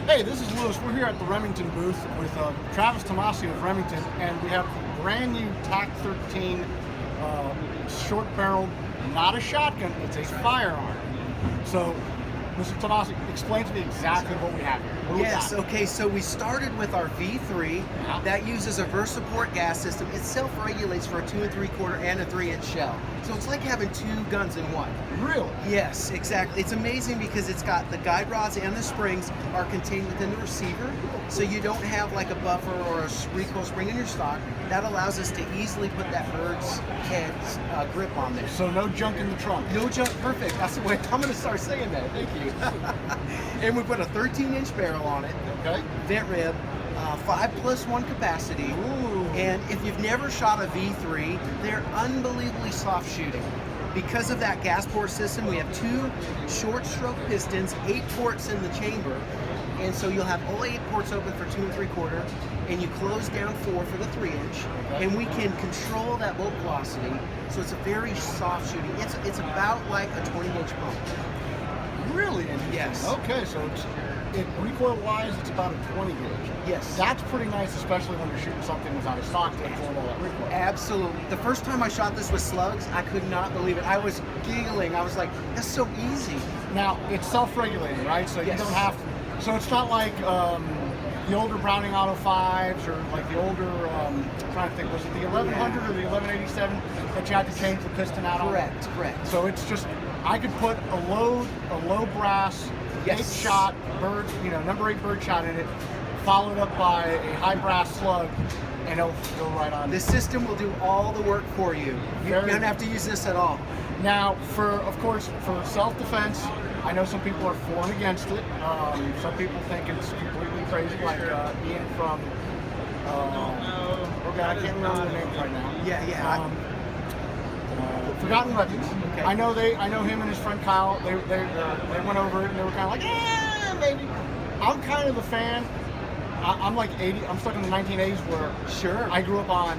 Hey, this is Lewis. We're here at the Remington booth with Travis Tomasi of Remington, and we have the brand new TAC-13 short-barreled, not a shotgun, it's a firearm. So, Mr. Tomasi, explain to me exactly what we have here. What do we Yes, got? okay, so we started with our V3 that uses a VersaPort gas system. It self-regulates for a 2 3/4 and a 3-inch shell. So it's like having two guns in one. Really? Yes, exactly. It's amazing because it's got the guide rods and the springs are contained within the receiver, so you don't have like a buffer or a recoil spring in your stock. That allows us to easily put that bird's head grip on there. So no junk in the trunk. No jump, perfect. That's the way I'm going to start saying that. Thank you. And we put a 13-inch barrel on it, Okay. vent rib, 5+1 capacity. Ooh. And if you've never shot a V3, they're unbelievably soft shooting. Because of that gas port system, we have 2 short stroke pistons, 8 ports in the chamber. And so you'll have all 8 ports open for 2 3/4, and you close down 4 for the 3-inch. Okay. And we can control that bolt velocity, so it's a very soft shooting. It's about like a 20-inch pump. Really interesting. Yes. Okay, so recoil-wise, it's about a 20 gauge. Yes. That's pretty nice, especially when you're shooting something without a stock to absorb all that recoil. Absolutely. The first time I shot this with slugs, I could not believe it. I was giggling. I was like, that's so easy. Now, it's self-regulating, right? So Yes. you don't have to, so it's not like the older Browning Auto 5s or like the older, I'm trying to think, was it the 1100 or the 1187 that you had to change the piston out on? Correct. So it's just, I could put a low brass, Yes. 8-shot bird, number 8 bird shot in it, followed up by a high brass slug, and it'll go right on. This system will do all the work for you. You Very don't have to use this at all. Now, of course, for self-defense, I know some people are for and against it. Some people think it's completely crazy, like Ian from, oh God, I can't remember the names right now. Yeah. Forgotten Weapons. Okay. I know him and his friend Kyle, they went over it and they were kind of like, maybe. I'm kind of the fan. I'm like 80, I'm stuck in the 1980s where Sure. I grew up on,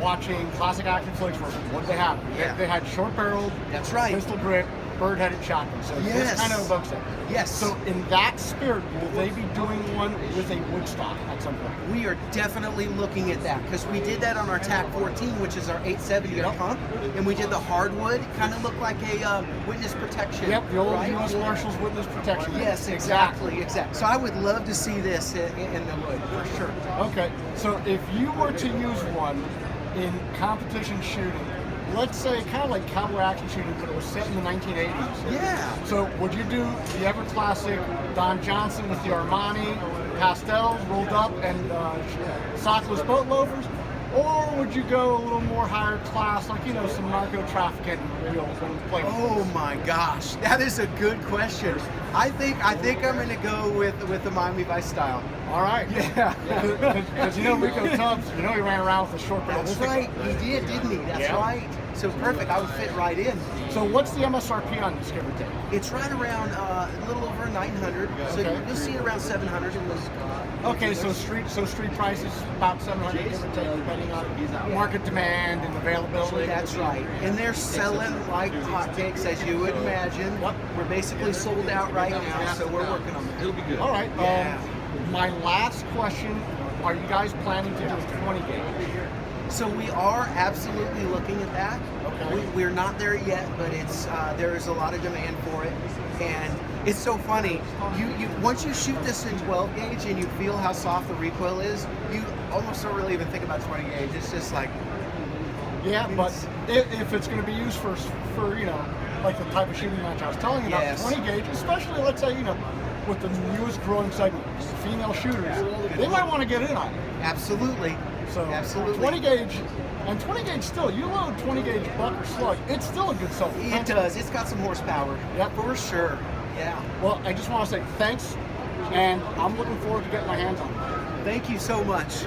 watching classic action flicks where what did they have? Yeah. They had short barreled, That's right. pistol grip, bird-headed shotgun. So Yes. this kind of evokes it. Yes. So in that spirit, will they be doing one with a wood stock at some point? We are definitely looking at that because we did that on our TAC-14, which is our 870 Yep. pump, and we did the hardwood. Kind of looked like a witness protection. Yep, the old right? U.S. Marshals witness protection. Yes, exactly. So I would love to see this in the wood for sure. Okay, so if you were to use one in competition shooting, let's say kind of like cowboy action shooting, but it was set in the 1980s. Yeah. So would you do the ever classic Don Johnson with the Armani pastels rolled up and sockless boat loafers? Or would you go a little more higher class, like, some narco trafficking wheels and play? Oh my gosh, that is a good question. I think I'm going to go with the Miami Vice style. All right. Yeah. Because Rico Tubbs, he ran around with a short barrel. That's right. He did, didn't he? That's Yeah. right. So perfect. I would fit right in. So what's the MSRP on this, give or take? It's right around a little over 900. So Okay. you'll see it around 700 in this. Okay, so street prices about 700, give or take, depending on market demand and availability. That's right. And they're selling like hotcakes, as you would imagine. Yep. We're basically sold out right now, so we're working on it. It'll be good. All right. Yeah. My last question: are you guys planning to do a 20 gauge? So we are absolutely looking at that. Okay. We're not there yet, but it's there is a lot of demand for it, and it's so funny. You once you shoot this in 12 gauge and you feel how soft the recoil is, you almost don't really even think about 20 gauge. It's just like Yeah, but if it's going to be used for like the type of shooting match I was telling you about, Yes. 20 gauge, especially let's say with the newest growing segment, female shooters, they might want to get in on it. absolutely. So Absolutely. 20 gauge, and 20 gauge still, you load 20 gauge buck or slug, it's still a good self. It does. It's got some horsepower. Yep. For sure. Yeah. Well, I just want to say thanks, and I'm looking forward to getting my hands on it. Thank you so much.